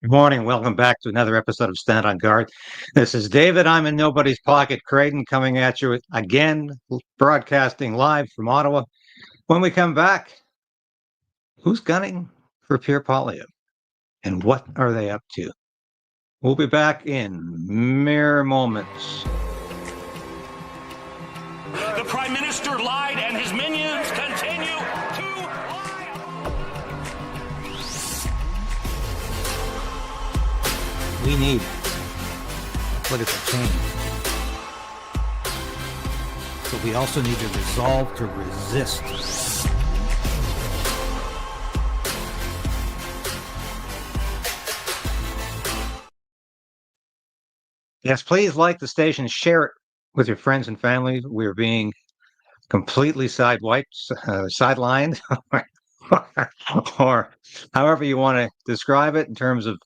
Good morning. Welcome back to another episode of Stand on Guard. This is David. I'm in nobody's pocket. Krayden coming at you again, broadcasting live from Ottawa. When we come back, who's gunning for Pierre Poilievre and what are they up to? We'll be back in mere moments. The Prime Minister lied and his minions continue to lie. We need political change. But we also need to resolve to resist. Yes, please like the station, share it with your friends and family. We're being completely sidelined, or however you want to describe it in terms of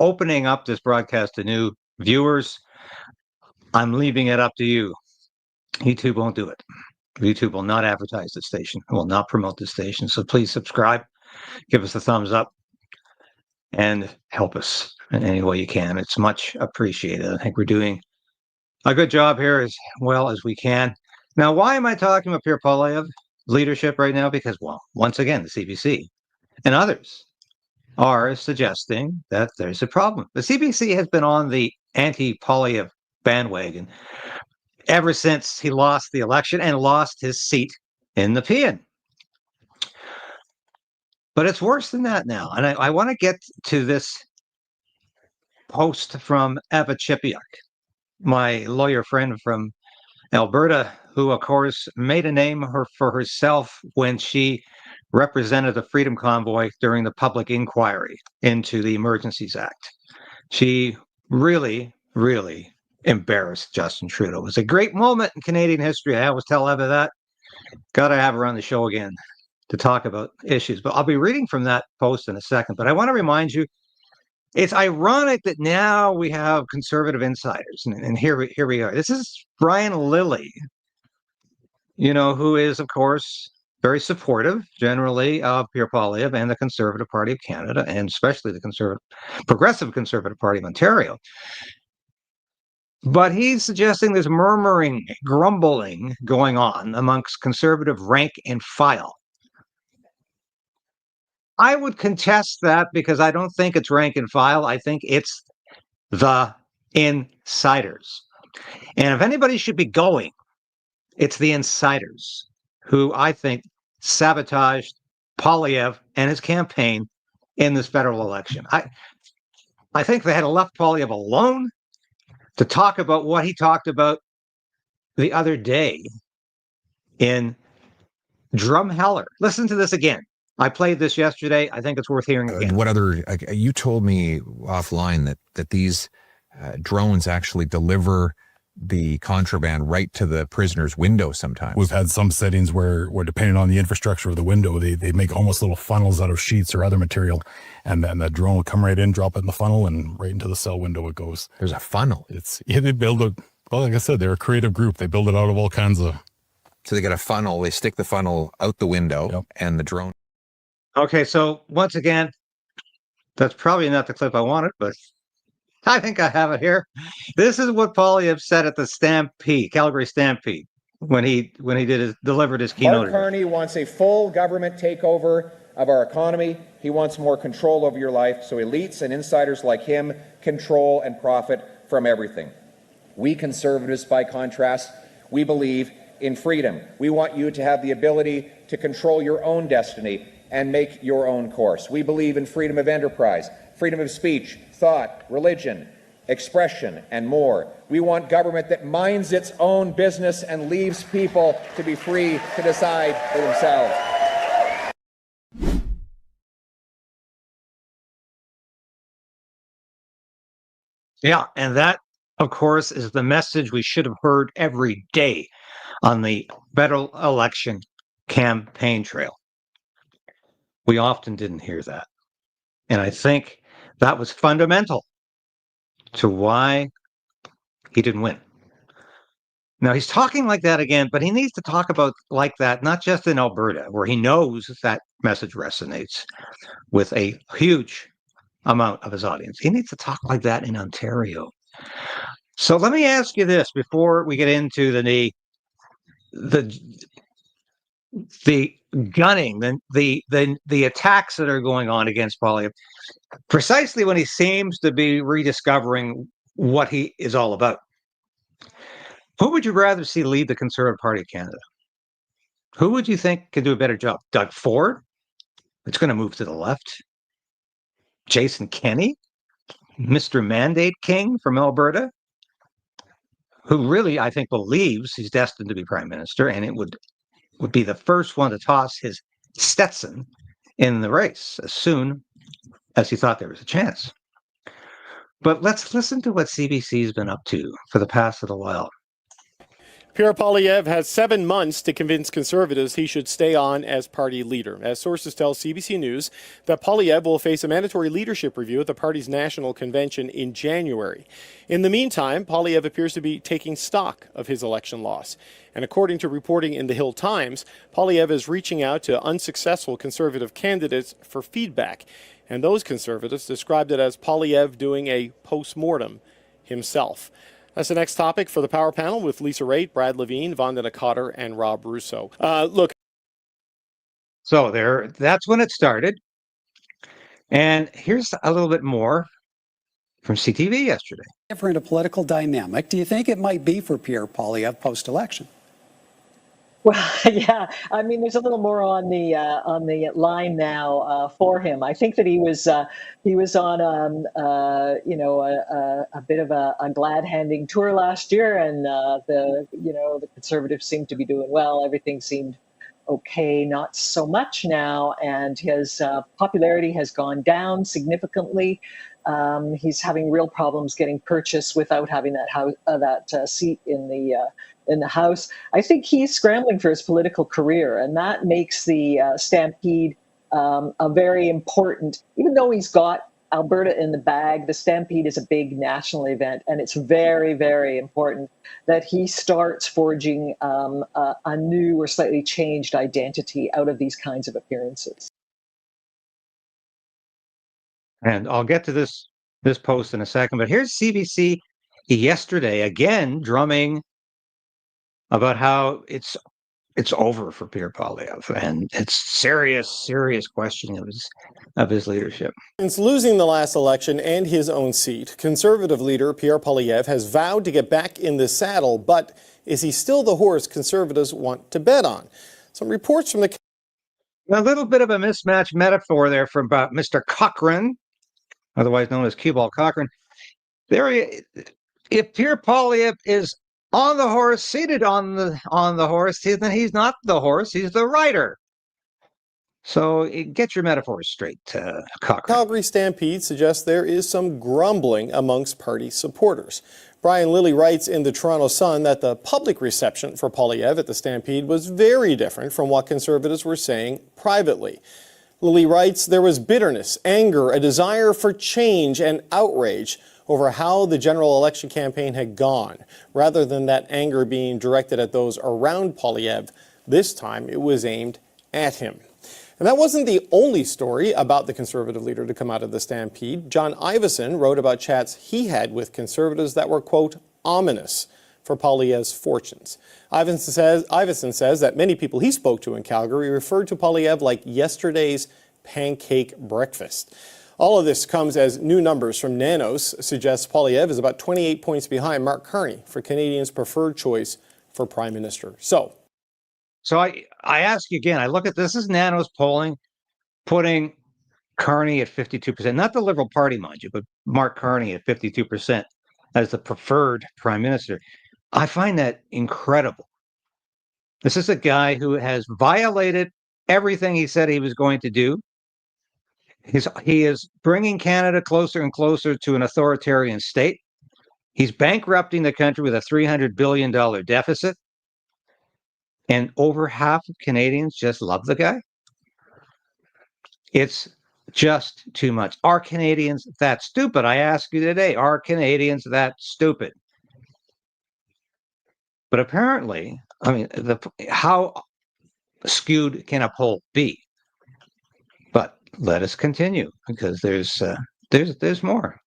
opening up this broadcast to new viewers. I'm leaving it up to you. YouTube won't do it. YouTube will not advertise the station, will not promote the station. So please subscribe, give us a thumbs up, and help us in any way you can. It's much appreciated. I think we're doing a good job here as well as we can. Now, why am I talking about Pierre Poilievre leadership right now? Because, well, once again, the CBC and others are suggesting that there's a problem. The CBC has been on the anti-Poilievre bandwagon ever since he lost the election and lost his seat in the PN. But it's worse than that now. And I want to get to this post from Eva Chipiuk, my lawyer friend from Alberta, who, of course, made a name for herself when she represented the Freedom Convoy during the public inquiry into the Emergencies Act. She really, really embarrassed Justin Trudeau. It was a great moment in Canadian history. I always tell Eva that. Got to have her on the show again to talk about issues. But I'll be reading from that post in a second. But I want to remind you, it's ironic that now we have conservative insiders. And here we are. This is Brian Lilley, who is, of course, very supportive generally of Pierre Poilievre and the Conservative Party of Canada, and especially the Progressive Conservative Party of Ontario. But he's suggesting there's murmuring, grumbling going on amongst conservative rank and file. I would contest that because I don't think it's rank and file. I think it's the insiders. And if anybody should be going, it's the insiders who I think sabotaged Poilievre and his campaign in this federal election. I think they had left Poilievre alone to talk about what he talked about the other day in Drumheller. Listen to this again. I played this yesterday. I think it's worth hearing again. You told me offline that these drones actually deliver the contraband right to the prisoner's window sometimes. We've had some settings where depending on the infrastructure of the window, they make almost little funnels out of sheets or other material, and then the drone will come right in, drop it in the funnel, and right into the cell window it goes. There's a funnel. They build it. Well, like I said, they're a creative group. They build it out of all kinds of. So they got a funnel. They stick the funnel out the window, yep. And the drone. Okay, so once again, that's probably not the clip I wanted, but I think I have it here. This is what Poilievre said at the Calgary Stampede, when he delivered his keynote. Mark Carney wants a full government takeover of our economy. He wants more control over your life, so elites and insiders like him control and profit from everything. We conservatives, by contrast, we believe in freedom. We want you to have the ability to control your own destiny and make your own course. We believe in freedom of enterprise, freedom of speech, thought, religion, expression, and more. We want government that minds its own business and leaves people to be free to decide for themselves. Yeah, and that, of course, is the message we should have heard every day on the federal election campaign trail. We often didn't hear that. And I think that was fundamental to why he didn't win. Now, he's talking like that again, but he needs to talk about like that, not just in Alberta, where he knows that message resonates with a huge amount of his audience. He needs to talk like that in Ontario. So let me ask you this before we get into the gunning, the attacks that are going on against Poilievre, precisely when he seems to be rediscovering what he is all about. Who would you rather see lead the Conservative Party of Canada? Who would you think could do a better job? Doug Ford? It's going to move to the left. Jason Kenney? Mr. Mandate King from Alberta? Who really, I think, believes he's destined to be Prime Minister, and it would be the first one to toss his Stetson in the race as soon as he thought there was a chance. But let's listen to what CBC's been up to for the past little while. Pierre Poilievre has 7 months to convince Conservatives he should stay on as party leader, as sources tell CBC News that Poilievre will face a mandatory leadership review at the party's national convention in January. In the meantime, Poilievre appears to be taking stock of his election loss. And according to reporting in the Hill Times, Poilievre is reaching out to unsuccessful Conservative candidates for feedback. And those Conservatives described it as Poilievre doing a post-mortem himself. That's the next topic for the Power Panel with Lisa Raitt, Brad Levine, Vandana Cotter, and Rob Russo. So that's when it started. And here's a little bit more from CTV yesterday. Different a political dynamic do you think it might be for Pierre Poilievre post-election? Well, yeah. I mean, there's a little more on the line now for him. I think that he was on a bit of a glad-handing tour last year, and the Conservatives seemed to be doing well. Everything seemed okay, not so much now, and his popularity has gone down significantly. He's having real problems getting purchased without having that seat in the House. I think he's scrambling for his political career, and that makes the Stampede a very important, even though he's got Alberta in the bag, the Stampede is a big national event, and it's very, very important that he starts forging a new or slightly changed identity out of these kinds of appearances. And I'll get to this post in a second, but here's CBC yesterday again drumming about how it's over for Pierre Poilievre, and it's serious questioning of his leadership. Since losing the last election and his own seat, Conservative leader Pierre Poilievre has vowed to get back in the saddle, but is he still the horse Conservatives want to bet on? Some reports from A little bit of a mismatched metaphor there from Mr. Cochrane, otherwise known as Cue Ball Cochrane. If Pierre Poilievre is on the horse, seated on the horse, then he's not the horse, he's the rider. So get your metaphors straight, Cochrane. Calgary Stampede suggests there is some grumbling amongst party supporters. Brian Lilly writes in the Toronto Sun that the public reception for Poilievre at the Stampede was very different from what Conservatives were saying privately. Lilly writes there was bitterness, anger, a desire for change, and outrage over how the general election campaign had gone. Rather than that anger being directed at those around Poilievre, this time it was aimed at him. And that wasn't the only story about the Conservative leader to come out of the Stampede. John Ivison wrote about chats he had with Conservatives that were, quote, ominous for Poilievre's fortunes. Ivison says that many people he spoke to in Calgary referred to Poilievre like yesterday's pancake breakfast. All of this comes as new numbers from Nanos suggest Poilievre is about 28 points behind Mark Carney for Canadians' preferred choice for Prime Minister. So I ask you again, I look at this is Nanos polling, putting Carney at 52%, not the Liberal Party, mind you, but Mark Carney at 52% as the preferred Prime Minister. I find that incredible. This is a guy who has violated everything he said he was going to do. He is bringing Canada closer and closer to an authoritarian state. He's bankrupting the country with a $300 billion deficit. And over half of Canadians just love the guy. It's just too much. Are Canadians that stupid? I ask you today, are Canadians that stupid? But apparently, I mean, how skewed can a poll be? But let us continue, because there's there's more.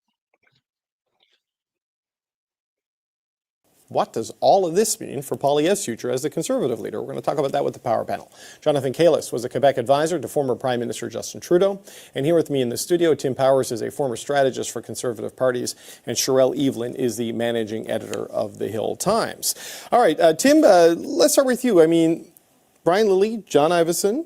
What does all of this mean for Poilievre's future as the Conservative leader? We're going to talk about that with the Power Panel. Jonathan Kalis was a Quebec advisor to former Prime Minister Justin Trudeau. And here with me in the studio, Tim Powers is a former strategist for Conservative parties, and Sherelle Evelyn is the managing editor of the Hill Times. All right, Tim, let's start with you. I mean, Brian Lilley, John Ivison,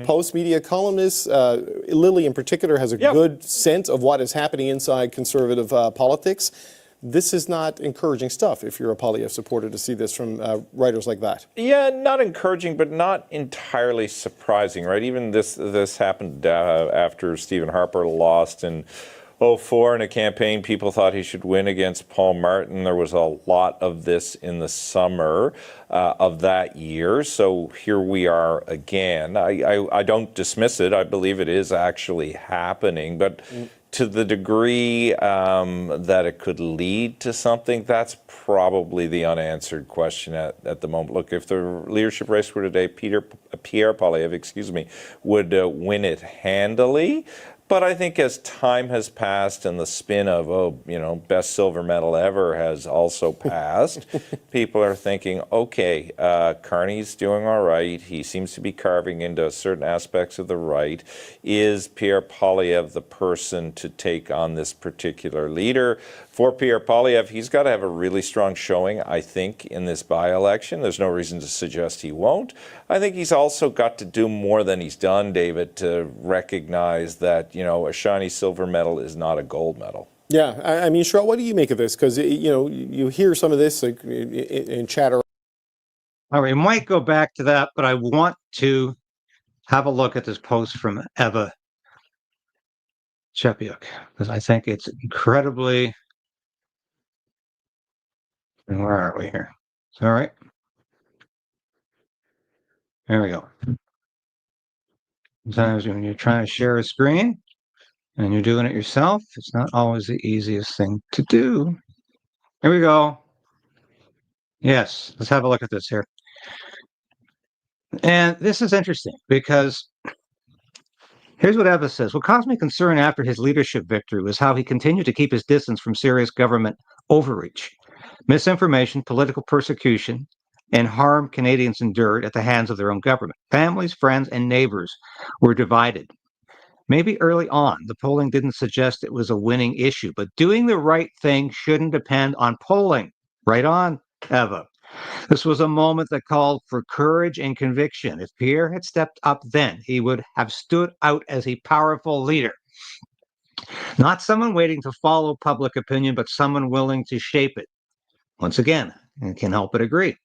Post-media columnists. Lilley in particular has a good sense of what is happening inside Conservative politics. This is not encouraging stuff if you're a Poilievre supporter to see this from writers like that. Yeah, not encouraging, but not entirely surprising, right? Even this happened after Stephen Harper lost in 2004 in a campaign. People thought he should win against Paul Martin. There was a lot of this in the summer of that year. So here we are again. I don't dismiss it. I believe it is actually happening, but to the degree that it could lead to something, that's probably the unanswered question at the moment. Look, if the leadership race were today, Pierre Poilievre, would win it handily. But I think as time has passed and the spin of, best silver medal ever has also passed, people are thinking, okay, Carney's doing all right. He seems to be carving into certain aspects of the right. Is Pierre Poilievre the person to take on this particular leader? For Pierre Poilievre, he's got to have a really strong showing, I think, in this by-election. There's no reason to suggest he won't. I think he's also got to do more than he's done, David, to recognize that, a shiny silver medal is not a gold medal. Yeah, I mean, Sherelle, what do you make of this? Because, you hear some of this in chatter. All right, we might go back to that, but I want to have a look at this post from Eva Chepiuk, because I think it's incredibly... And where are we here? All right. There we go. Sometimes when you're trying to share a screen and you're doing it yourself, it's not always the easiest thing to do. Here we go. Yes, let's have a look at this here. And this is interesting because here's what Eva says. What caused me concern after his leadership victory was how he continued to keep his distance from serious government overreach. Misinformation, political persecution, and harm Canadians endured at the hands of their own government. Families, friends, and neighbors were divided. Maybe early on, the polling didn't suggest it was a winning issue, but doing the right thing shouldn't depend on polling. Right on, Eva. This was a moment that called for courage and conviction. If Pierre had stepped up then, he would have stood out as a powerful leader. Not someone waiting to follow public opinion, but someone willing to shape it. Once again, I can't help but agree.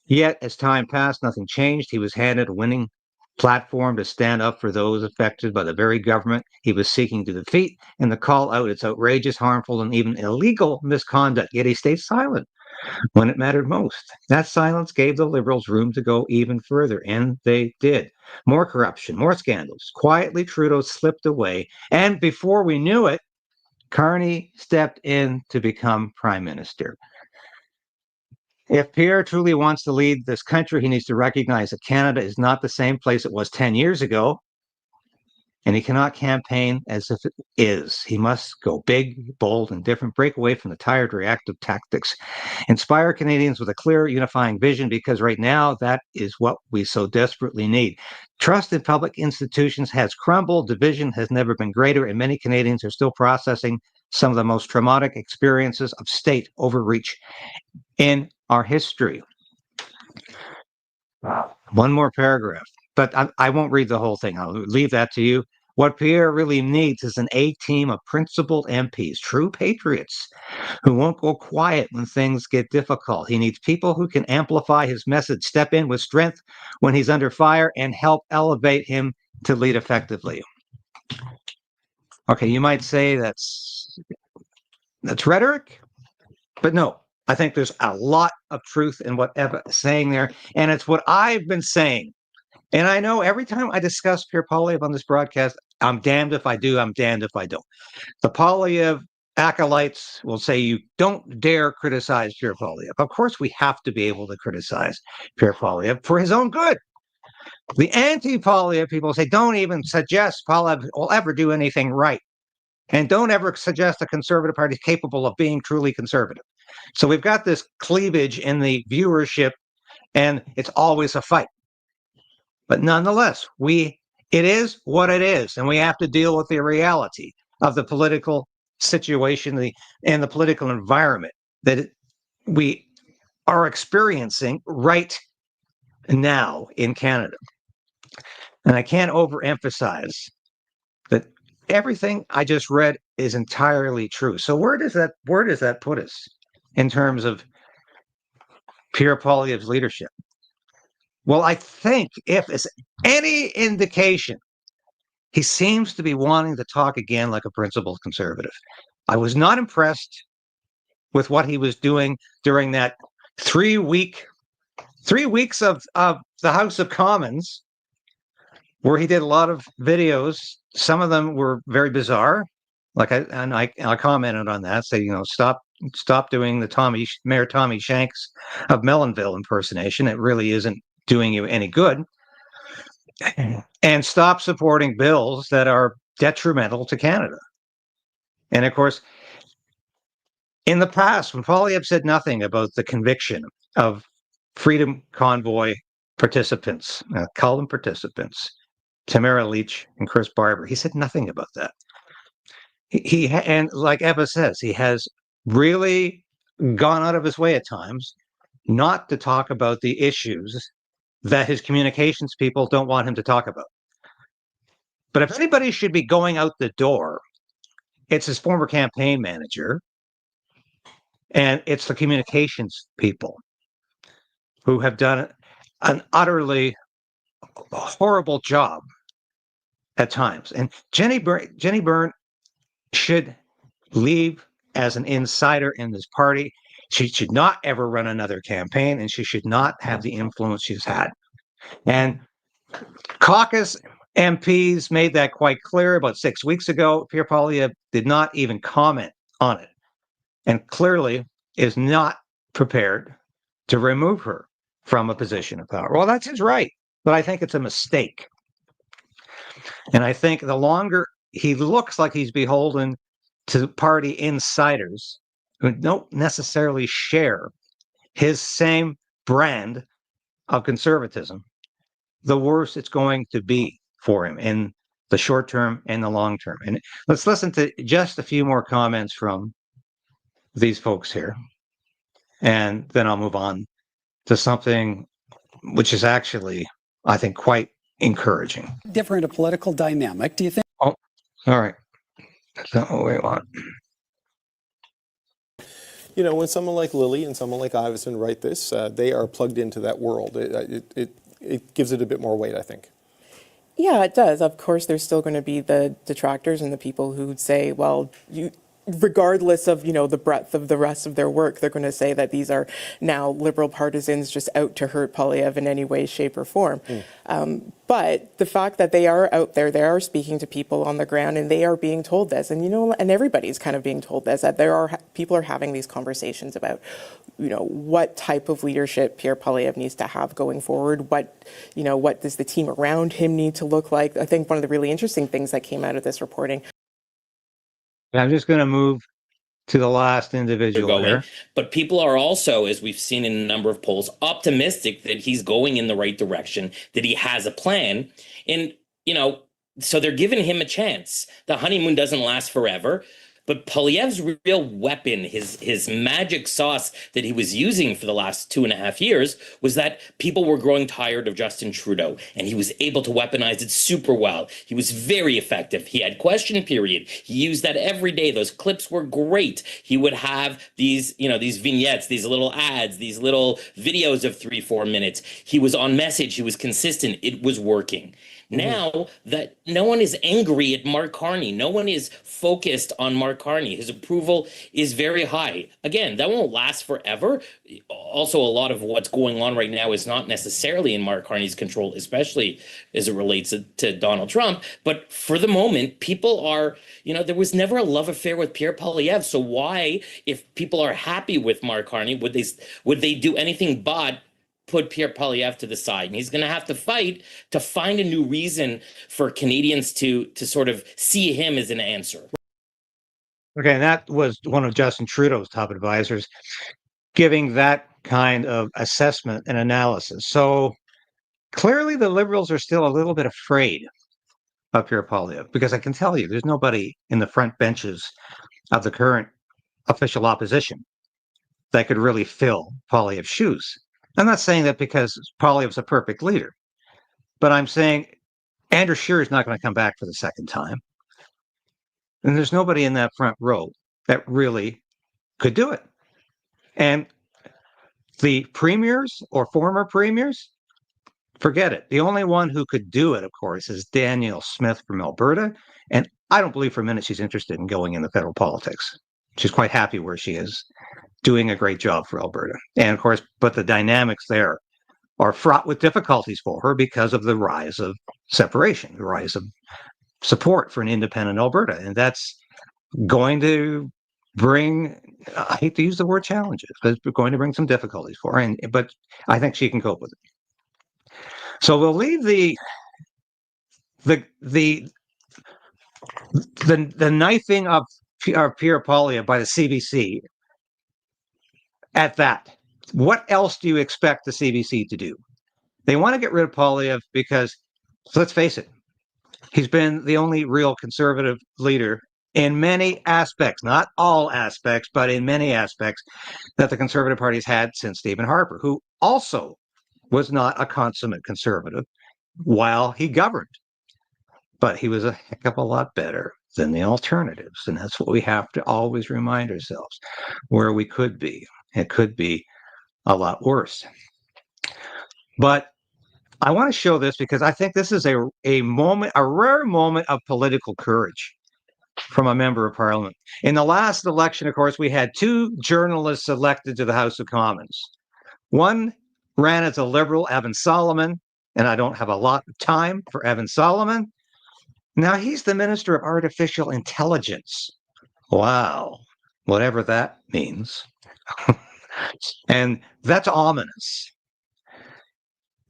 Yet, as time passed, nothing changed. He was handed a winning platform to stand up for those affected by the very government he was seeking to defeat, and to call out its outrageous, harmful, and even illegal misconduct. Yet he stayed silent when it mattered most. That silence gave the Liberals room to go even further, and they did. More corruption, more scandals. Quietly, Trudeau slipped away, and before we knew it, Carney stepped in to become Prime Minister. If Pierre truly wants to lead this country, he needs to recognize that Canada is not the same place it was 10 years ago, and he cannot campaign as if it is. He must go big, bold, and different, break away from the tired, reactive tactics, inspire Canadians with a clear, unifying vision, because right now that is what we so desperately need. Trust in public institutions has crumbled, division has never been greater, and many Canadians are still processing some of the most traumatic experiences of state overreach in our history. One more paragraph, but I won't read the whole thing. I'll leave that to you. What Pierre really needs is an A-team of principled MPs, true patriots, who won't go quiet when things get difficult. He needs people who can amplify his message, step in with strength when he's under fire, and help elevate him to lead effectively. Okay, you might say that's rhetoric, but no. I think there's a lot of truth in what Eva is saying there, and it's what I've been saying. And I know every time I discuss Pierre Poilievre on this broadcast, I'm damned if I do, I'm damned if I don't. The Poilievre acolytes will say you don't dare criticize Pierre Poilievre. Of course, we have to be able to criticize Pierre Poilievre for his own good. The anti-Poilievre people say don't even suggest Poilievre will ever do anything right. And don't ever suggest a conservative party is capable of being truly conservative. So we've got this cleavage in the viewership, and it's always a fight. But nonetheless, it is what it is, and we have to deal with the reality of the political situation and the political environment that we are experiencing right now in Canada. And I can't overemphasize that everything I just read is entirely true. So where does that put us in terms of Pierre Poilievre's leadership? Well, I think if it's any indication, he seems to be wanting to talk again like a principled conservative. I was not impressed with what he was doing during that 3 weeks of the House of Commons, where he did a lot of videos. Some of them were very bizarre. I commented on that, say, stop doing the Mayor Tommy Shanks of Mellonville impersonation. It really isn't doing you any good. And stop supporting bills that are detrimental to Canada. And of course, in the past, when Poilievre said nothing about the conviction of Freedom Convoy participants, call them participants, Tamara Leach and Chris Barber, he said nothing about that. And like Eva says, he has really gone out of his way at times not to talk about the issues that his communications people don't want him to talk about. But if anybody should be going out the door, it's his former campaign manager, and it's the communications people who have done an utterly horrible job at times. And Jenny Byrne should leave as an insider in this party. She should not ever run another campaign, and she should not have the influence she's had. And caucus MPs made that quite clear about 6 weeks ago. Pierre Poilievre did not even comment on it, and clearly is not prepared to remove her from a position of power. Well, that's his right, but I think it's a mistake. And I think the longer he looks like he's beholden to party insiders who don't necessarily share his same brand of conservatism, the worse it's going to be for him in the short term and the long term. And let's listen to just a few more comments from these folks here, and then I'll move on to something which is actually, I think, quite encouraging. Different a political dynamic. Do you think? Oh, all right. That's not what we want. You know, when someone like Lily and someone like Iveson write this, they are plugged into that world. It gives it a bit more weight, I think. Yeah, it does. Of course, there's still going to be the detractors and the people who say, well, regardless of, the breadth of the rest of their work, they're going to say that these are now liberal partisans just out to hurt Poilievre in any way, shape, or form. But the fact that they are out there, they are speaking to people on the ground, and they are being told this, and and everybody's kind of being told this, that people are having these conversations about, what type of leadership Pierre Poilievre needs to have going forward. What does the team around him need to look like? I think one of the really interesting things that came out of this reporting. I'm just going to move to the last individual here. But people are also, as we've seen in a number of polls, optimistic that he's going in the right direction, that he has a plan. And, so they're giving him a chance. The honeymoon doesn't last forever. But Poilievre's real weapon, his magic sauce that he was using for the last 2.5 years, was that people were growing tired of Justin Trudeau, and he was able to weaponize it super well. He was very effective. He had question period. He used that every day. Those clips were great. He would have these, these vignettes, these little ads, these little videos of 3-4 minutes. He was on message. He was consistent. It was working. Now that no one is angry at Mark Carney, no one is focused on Mark Carney. His approval is very high. Again, that won't last forever. Also, a lot of what's going on right now is not necessarily in Mark Carney's control, especially as it relates to Donald Trump. But for the moment, people are, there was never a love affair with Pierre Poilievre. So why, if people are happy with Mark Carney, would they do anything but put Pierre Poilievre to the side? And he's going to have to fight to find a new reason for Canadians to sort of see him as an answer. Okay, and that was one of Justin Trudeau's top advisors giving that kind of assessment and analysis. So clearly the Liberals are still a little bit afraid of Pierre Poilievre, because I can tell you there's nobody in the front benches of the current official opposition that could really fill Poilievre's shoes. I'm not saying that because Poilievre's a perfect leader, but I'm saying Andrew Scheer is not going to come back for the second time. And there's nobody in that front row that really could do it. And the premiers or former premiers, forget it. The only one who could do it, of course, is Danielle Smith from Alberta. And I don't believe for a minute she's interested in going into federal politics. She's quite happy where she is, doing a great job for Alberta. And of course, but the dynamics there are fraught with difficulties for her because of the rise of separation, the rise of support for an independent Alberta. And that's going to bring, I hate to use the word challenges, but it's going to bring some difficulties for her. But I think she can cope with it. So we'll leave the knifing of Pierre Poilievre by the CBC at that. What else do you expect the CBC to do? They want to get rid of Poilievre because, let's face it, he's been the only real conservative leader in many aspects, not all aspects, but in many aspects that the Conservative Party's had since Stephen Harper, who also was not a consummate conservative while he governed. But he was a heck of a lot better than the alternatives. And that's what we have to always remind ourselves, where we could be. It could be a lot worse. But I want to show this because I think this is a rare moment of political courage from a member of parliament. In the last election, of course, we had two journalists elected to the House of Commons. One ran as a Liberal, Evan Solomon, and I don't have a lot of time for Evan Solomon. Now he's the Minister of Artificial Intelligence. Wow, whatever that means. And that's ominous.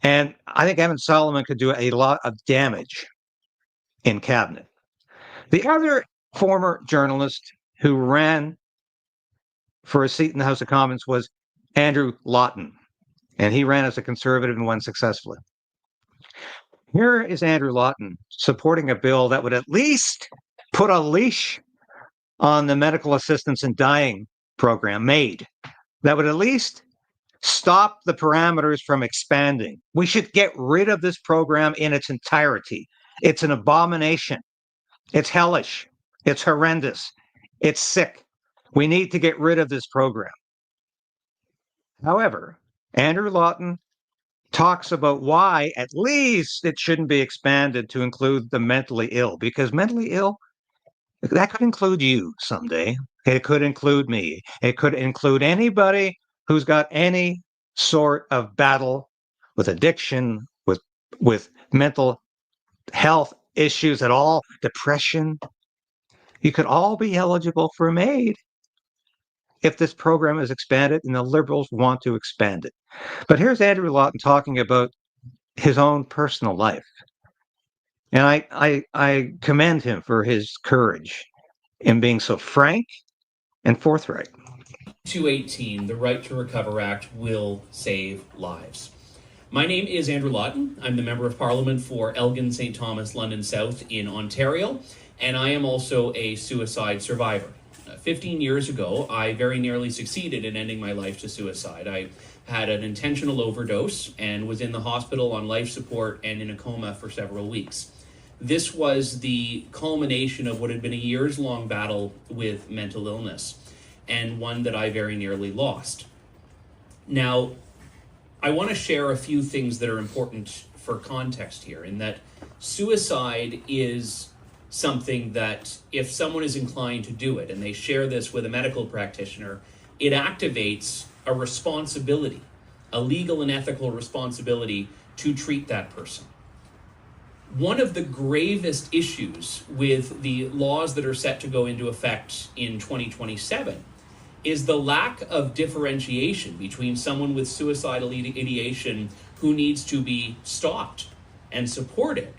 And I think Evan Solomon could do a lot of damage in cabinet. The other former journalist who ran for a seat in the House of Commons was Andrew Lawton, and he ran as a Conservative and won successfully. Here is Andrew Lawton supporting a bill that would at least put a leash on the Medical Assistance in Dying program, MAID, that would at least stop the parameters from expanding. We should get rid of this program in its entirety. It's an abomination. It's hellish. It's horrendous. It's sick. We need to get rid of this program. However, Andrew Lawton talks about why at least it shouldn't be expanded to include the mentally ill, because mentally ill, that could include you someday. It could include me. It could include anybody who's got any sort of battle with addiction, with mental health issues at all, depression. You could all be eligible for MAID if this program is expanded, and the Liberals want to expand it. But here's Andrew Lawton talking about his own personal life. And I commend him for his courage in being so frank and forthright. 218, the Right to Recover Act will save lives. My name is Andrew Lawton. I'm the Member of Parliament for Elgin, St. Thomas, London South in Ontario, and I am also a suicide survivor. 15 years ago, I very nearly succeeded in ending my life to suicide. I had an intentional overdose and was in the hospital on life support and in a coma for several weeks. This was the culmination of what had been a years-long battle with mental illness, and one that I very nearly lost. Now, I want to share a few things that are important for context here, in that suicide is something that if someone is inclined to do it and they share this with a medical practitioner, it activates a responsibility, a legal and ethical responsibility to treat that person. One of the gravest issues with the laws that are set to go into effect in 2027 is the lack of differentiation between someone with suicidal ideation who needs to be stopped and supported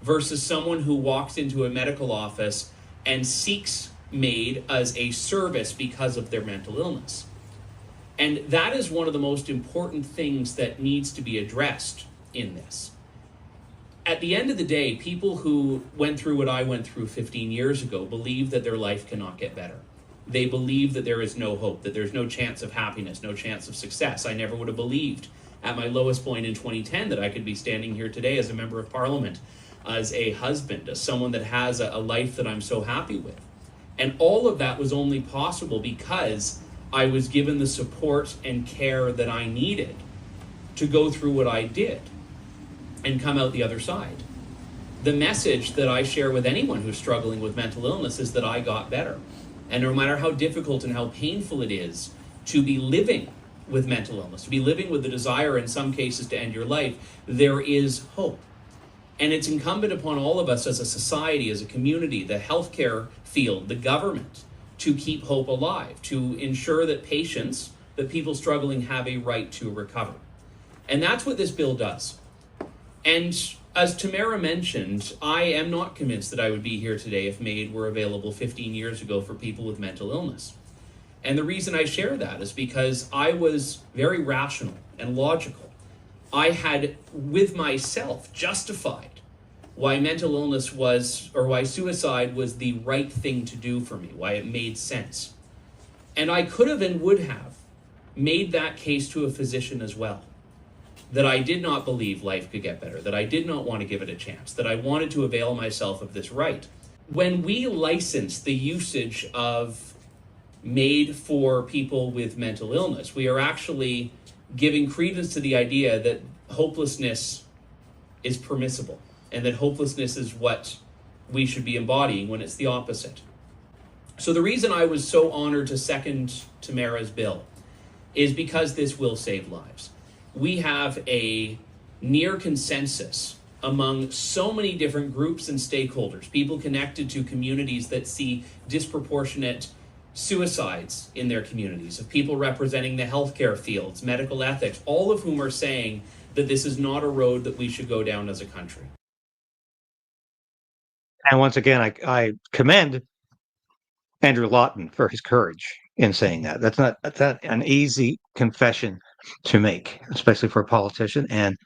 versus someone who walks into a medical office and seeks MAID as a service because of their mental illness. And that is one of the most important things that needs to be addressed in this. At the end of the day, people who went through what I went through 15 years ago believe that their life cannot get better. They believe that there is no hope, that there's no chance of happiness, no chance of success. I never would have believed at my lowest point in 2010 that I could be standing here today as a member of parliament, as a husband, as someone that has a life that I'm so happy with. And all of that was only possible because I was given the support and care that I needed to go through what I did and come out the other side. The message that I share with anyone who's struggling with mental illness is that I got better. And no matter how difficult and how painful it is to be living with mental illness, to be living with the desire in some cases to end your life, there is hope. And it's incumbent upon all of us as a society, as a community, the healthcare field, the government, to keep hope alive, to ensure that patients, that people struggling have a right to recover. And that's what this bill does. And as Tamara mentioned, I am not convinced that I would be here today if MAID were available 15 years ago for people with mental illness. And the reason I share that is because I was very rational and logical. I had, with myself, justified why mental illness was, or why suicide was the right thing to do for me, why it made sense. And I could have and would have made that case to a physician as well, that I did not believe life could get better, that I did not want to give it a chance, that I wanted to avail myself of this right. When we license the usage of MAID for people with mental illness, we are actually giving credence to the idea that hopelessness is permissible and that hopelessness is what we should be embodying when it's the opposite. So the reason I was so honored to second Tamara's bill is because this will save lives. We have a near consensus among so many different groups and stakeholders, people connected to communities that see disproportionate suicides in their communities, of people representing the healthcare fields, medical ethics, all of whom are saying that this is not a road that we should go down as a country. And once again, I commend Andrew Lawton for his courage in saying that. That's not an easy confession to make, especially for a politician. And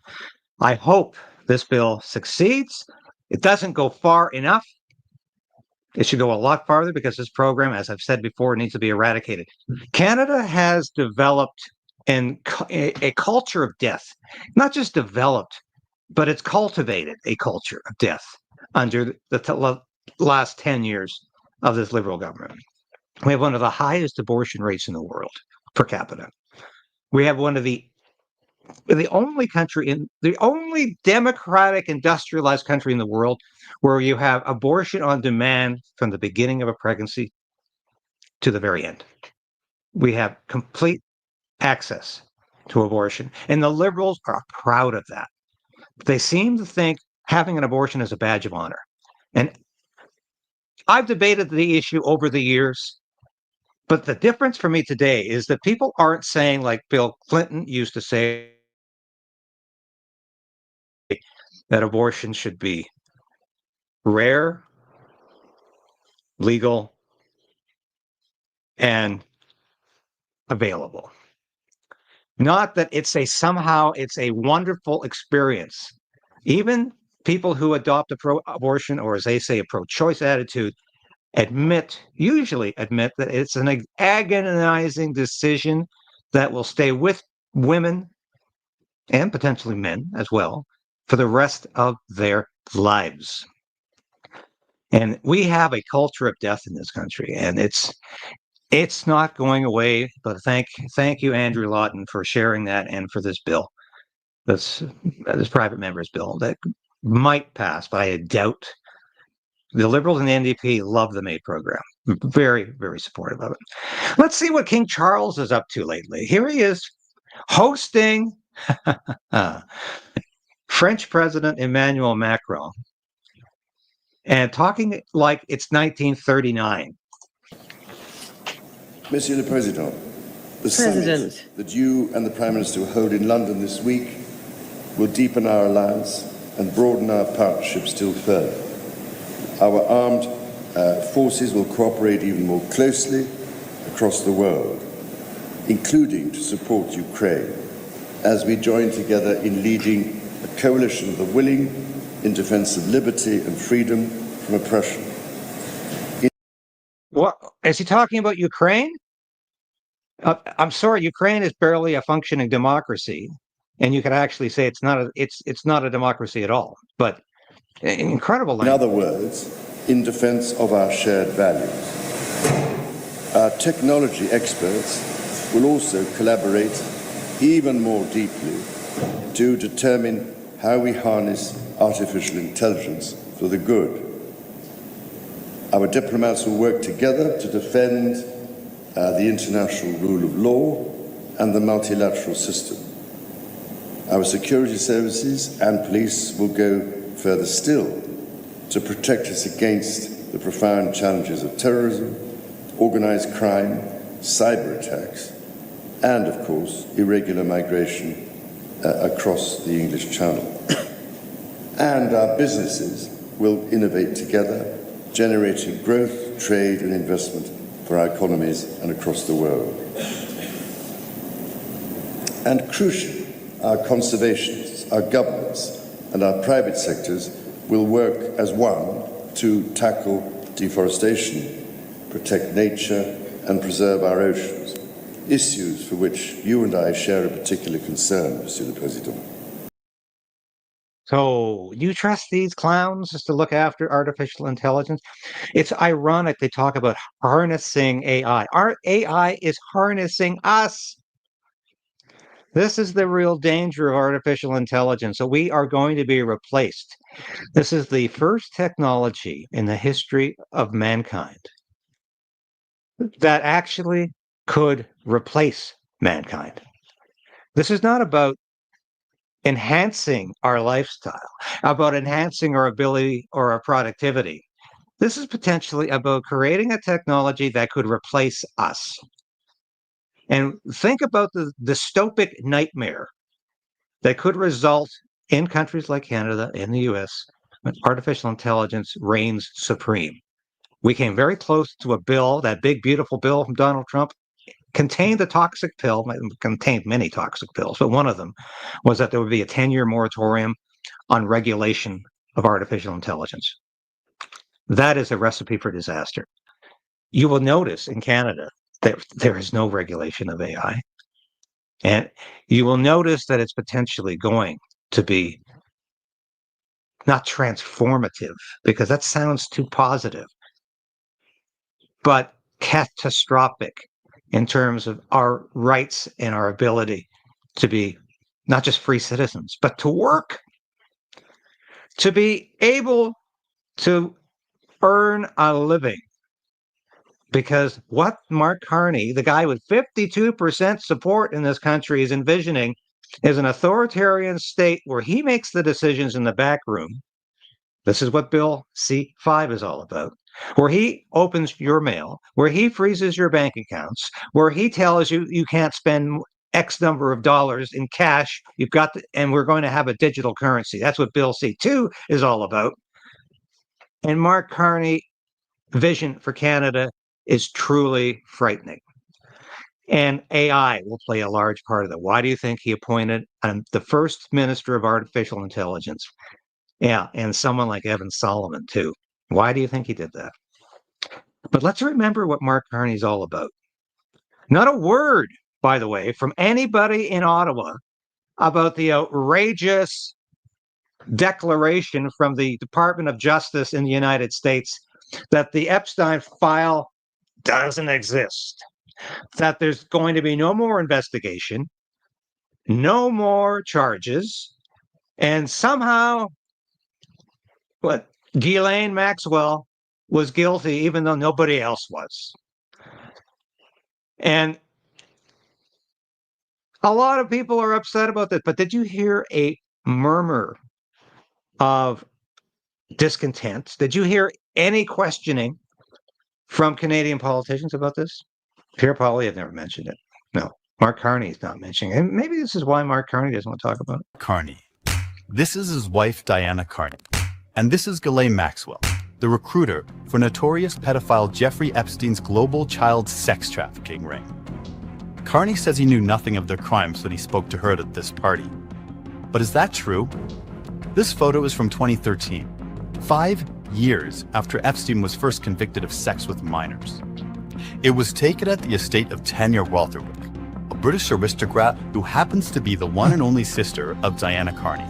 I hope this bill succeeds. It doesn't go far enough. It should go a lot farther because this program, as I've said before, needs to be eradicated. Canada has developed a culture of death, not just developed, but it's cultivated a culture of death under the last 10 years of this Liberal government. We have one of the highest abortion rates in the world per capita. We have one of the only democratic industrialized country in the world where you have abortion on demand from the beginning of a pregnancy to the very end. We have complete access to abortion, and the Liberals are proud of that. They seem to think having an abortion is a badge of honor. And I've debated the issue over the years, but the difference for me today is that people aren't saying, like Bill Clinton used to say, that abortion should be rare, legal, and available. Not that it's a wonderful experience. Even people who adopt a pro-abortion, or as they say, a pro-choice attitude, usually admit that it's an agonizing decision that will stay with women and potentially men as well for the rest of their lives. And we have a culture of death in this country, and it's not going away. But thank you, Andrew Lawton, for sharing that and for this bill, this private member's bill that might pass, but I doubt. The Liberals and the NDP love the MAID program. Very, very supportive of it. Let's see what King Charles is up to lately. Here he is hosting French President Emmanuel Macron and talking like it's 1939. Monsieur le Président, the summit that you and the Prime Minister will hold in London this week will deepen our alliance and broaden our partnership still further. Our armed forces will cooperate even more closely across the world, including to support Ukraine, as we join together in leading a coalition of the willing in defense of liberty and freedom from oppression. What is he talking about? Ukraine? I'm sorry, Ukraine is barely a functioning democracy, and you could actually say it's not a democracy at all. But incredible language. In other words, in defense of our shared values. Our technology experts will also collaborate even more deeply to determine how we harness artificial intelligence for the good. Our diplomats will work together to defend the international rule of law and the multilateral system. Our security services and police will go further still to protect us against the profound challenges of terrorism, organized crime, cyber attacks, and, of course, irregular migration across the English Channel. And our businesses will innovate together, generating growth, trade, and investment for our economies and across the world. And crucially, our conservationists, our governments, and our private sectors will work as one to tackle deforestation, protect nature, and preserve our oceans, issues for which you and I share a particular concern, Monsieur le Président. So you trust these clowns just to look after artificial intelligence? It's ironic they talk about harnessing AI. Our AI is harnessing us. This is the real danger of artificial intelligence. So we are going to be replaced. This is the first technology in the history of mankind that actually could replace mankind. This is not about enhancing our lifestyle, about enhancing our ability or our productivity. This is potentially about creating a technology that could replace us. And think about the dystopic nightmare that could result in countries like Canada and the US when artificial intelligence reigns supreme. We came very close to a bill, that big, beautiful bill from Donald Trump, contained a toxic pill, contained many toxic pills, but one of them was that there would be a 10-year moratorium on regulation of artificial intelligence. That is a recipe for disaster. You will notice in Canada that there is no regulation of AI. And you will notice that it's potentially going to be not transformative, because that sounds too positive, but catastrophic in terms of our rights and our ability to be not just free citizens, but to work, to be able to earn a living. Because what Mark Carney, the guy with 52% support in this country, is envisioning is an authoritarian state where he makes the decisions in the back room. This is what Bill C-5 is all about. Where he opens your mail, where he freezes your bank accounts, where he tells you you can't spend X number of dollars in cash. You've got and we're going to have a digital currency. That's what Bill C-2 is all about. And Mark Carney's vision for Canada is truly frightening. And AI will play a large part of that. Why do you think he appointed the first minister of artificial intelligence? Yeah, and someone like Evan Solomon, too. Why do you think he did that? But let's remember what Mark Carney's all about. Not a word, by the way, from anybody in Ottawa about the outrageous declaration from the Department of Justice in the United States that the Epstein file doesn't exist, that there's going to be no more investigation, no more charges, and somehow, Ghislaine Maxwell was guilty even though nobody else was. And a lot of people are upset about this, but did you hear a murmur of discontent? Did you hear any questioning from Canadian politicians about this? Pierre Poilievre never mentioned it. No, Mark Carney is not mentioning it. And maybe this is why Mark Carney doesn't want to talk about it. Carney. This is his wife, Diana Carney. And this is Ghislaine Maxwell. the recruiter for notorious pedophile Jeffrey Epstein's global child sex trafficking ring. Carney says he knew nothing of their crimes when he spoke to her at this party. But is that true? This photo is from 2013, 5 years after Epstein was first convicted of sex with minors. It was taken at the estate of Tanya Waltherwick, a British aristocrat who happens to be the one and only sister of Diana Carney.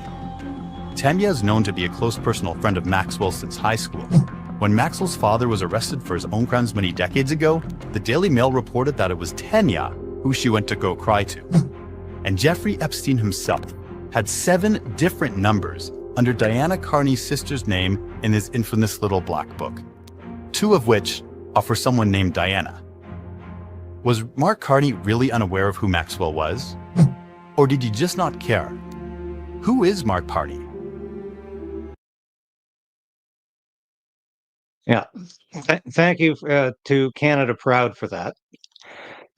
Tanya is known to be a close personal friend of Maxwell since high school. When Maxwell's father was arrested for his own crimes many decades ago, the Daily Mail reported that it was Tanya who she went to go cry to. And Jeffrey Epstein himself had 7 different numbers under Diana Carney's sister's name in his infamous little black book, 2 of which are for someone named Diana. Was Mark Carney really unaware of who Maxwell was? Or did he just not care? Who is Mark Carney? Yeah, thank you to Canada Proud for that.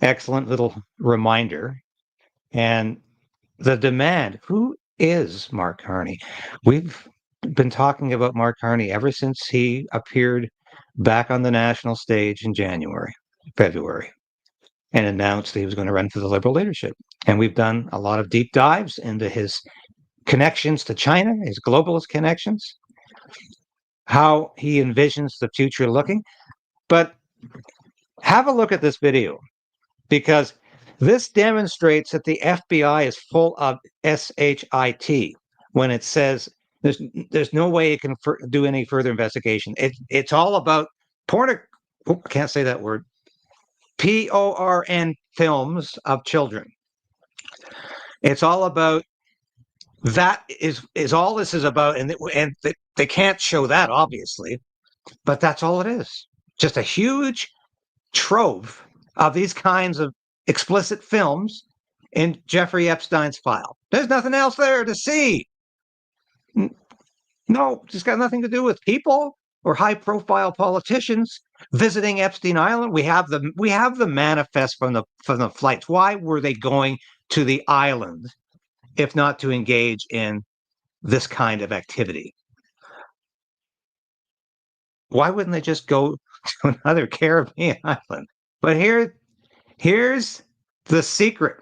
Excellent little reminder. And the demand, who is Mark Carney? We've been talking about Mark Carney ever since he appeared back on the national stage in February, and announced that he was going to run for the Liberal leadership. And we've done a lot of deep dives into his connections to China, his globalist connections, how he envisions the future looking. But have a look at this video, because this demonstrates that the FBI is full of shit when it says there's no way it can do any further investigation. It's all about I can't say that word. PORN films of children. It's all about that is all this is about, and they can't show that, obviously, but that's all it is. Just a huge trove of these kinds of explicit films in Jeffrey Epstein's file. There's nothing else there to see. No, it's got nothing to do with people or high-profile politicians visiting Epstein Island. We have the manifest from the flights. Why were they going to the island if not to engage in this kind of activity? Why wouldn't they just go to another Caribbean island? But here's the secret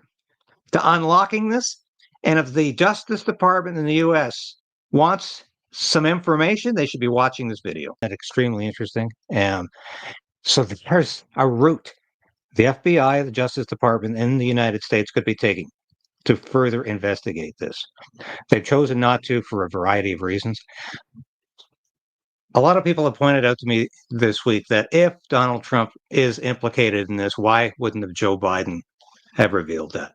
to unlocking this. And if the Justice Department in the U.S. wants some information, they should be watching this video. That's extremely interesting. So there's a route the FBI, the Justice Department in the United States could be taking to further investigate this. They've chosen not to for a variety of reasons. A lot of people have pointed out to me this week that if Donald Trump is implicated in this, why wouldn't Joe Biden have revealed that?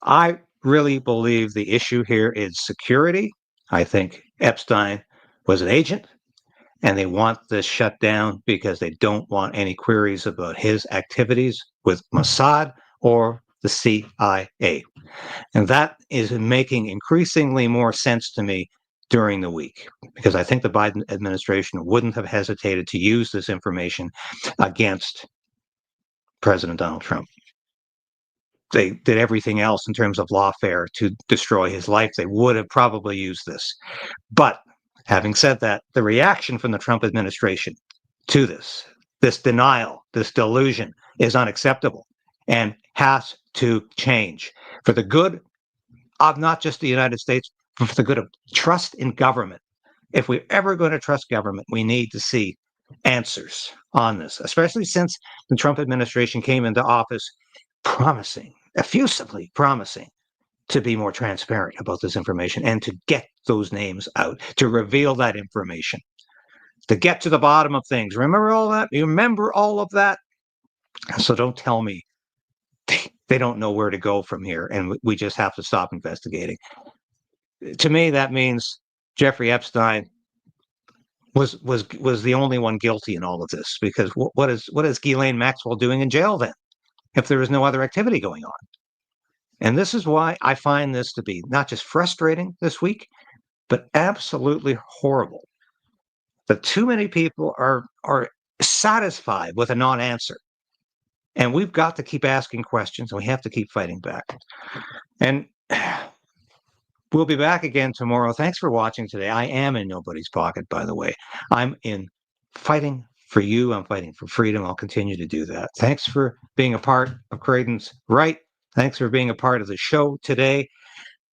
I really believe the issue here is security. I think Epstein was an agent, and they want this shut down because they don't want any queries about his activities with Mossad or the CIA. And that is making increasingly more sense to me during the week, because I think the Biden administration wouldn't have hesitated to use this information against President Donald Trump. They did everything else in terms of lawfare to destroy his life. They would have probably used this. But having said that, the reaction from the Trump administration to this denial, this delusion, is unacceptable and has to change for the good of not just the United States, but for the good of trust in government. If we're ever going to trust government, we need to see answers on this, especially since the Trump administration came into office effusively promising to be more transparent about this information and to get those names out, to reveal that information, to get to the bottom of things. Remember all that? You remember all of that? So don't tell me they don't know where to go from here and we just have to stop investigating. To me, that means Jeffrey Epstein was the only one guilty in all of this, because what is Ghislaine Maxwell doing in jail then, if there is no other activity going on? And this is why I find this to be not just frustrating this week, but absolutely horrible. That too many people are satisfied with a non-answer. And we've got to keep asking questions, and we have to keep fighting back. And we'll be back again tomorrow. Thanks for watching today. I am in nobody's pocket, by the way. I'm in fighting for you. I'm fighting for freedom. I'll continue to do that. Thanks for being a part of Krayden's Right. Thanks for being a part of the show today.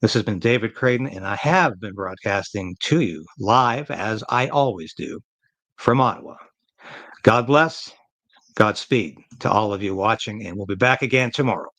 This has been David Krayden, and I have been broadcasting to you live, as I always do, from Ottawa. God bless. Godspeed to all of you watching, and we'll be back again tomorrow.